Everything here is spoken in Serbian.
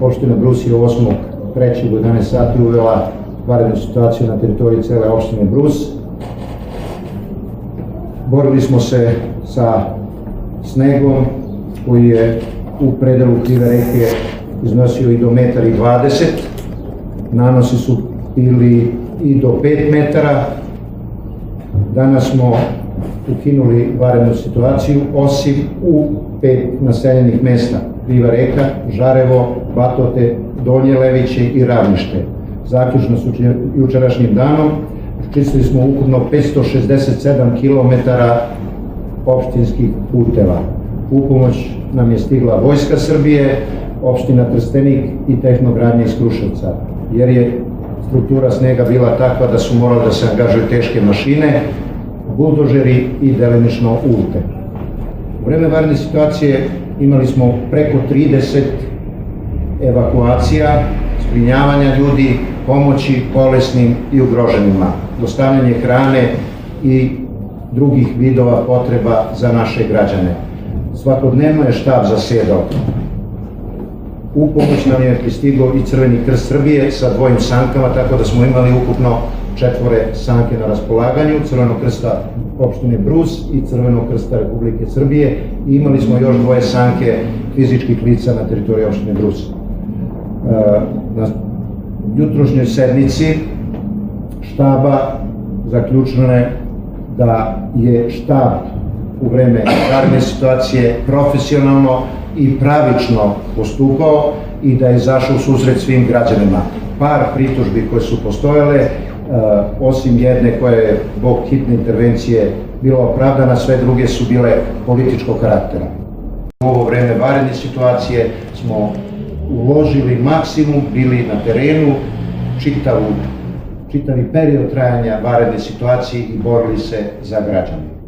Opština Brus je 8.3. u 11 sati uvela vanrednu situaciju na teritoriji cele opštine Brus. Borili smo se sa snegom koji je u predelu krive reke iznosio i do 1,20 m. Nanosi su bili i do 5 metara. Danas smo ukinuli vanrednu situaciju, osim u 5 naseljenih mesta: Kriva reka, Žarevo, Batote, Donje Leviće i Ravnište. Zaključno s jučerašnjim danom čistili smo ukupno 567 km opštinskih puteva. U pomoć nam je stigla Vojska Srbije, opština Trstenik i Tehnogradnja iz Kruševca, jer je struktura snega bila takva da su morali da se angažuju teške mašine, buldožeri i delimično ulte. U vreme vanredne situacije imali smo preko 30 evakuacija, zbrinjavanja ljudi, pomoći bolesnim i ugroženima, dostavljanje hrane i drugih vidova potreba za naše građane. Svakodnevno je štab zasedao. U pomoć nam je pristigao i Crveni krst Srbije sa 2 sankama, tako da smo imali ukupno 4 sanke na raspolaganju, Crvenog krsta opštine Brus i Crvenog krsta Republike Srbije, i imali smo još 2 sanke fizičkih lica na teritoriji opštine Brus. Na jutrošnjoj sednici štaba zaključeno je da je štab u vreme vanredne situacije profesionalno i pravično postupao i da je izašao u susret svim građanima. Par pritužbi koje su postojale, osim jedne koja je zbog hitne intervencije bila opravdana, sve druge su bile političkog karaktera. U ovo vreme vanredne situacije smo uložili maksimum, bili na terenu čitavi period trajanja vanredne situacije i borili se za građane.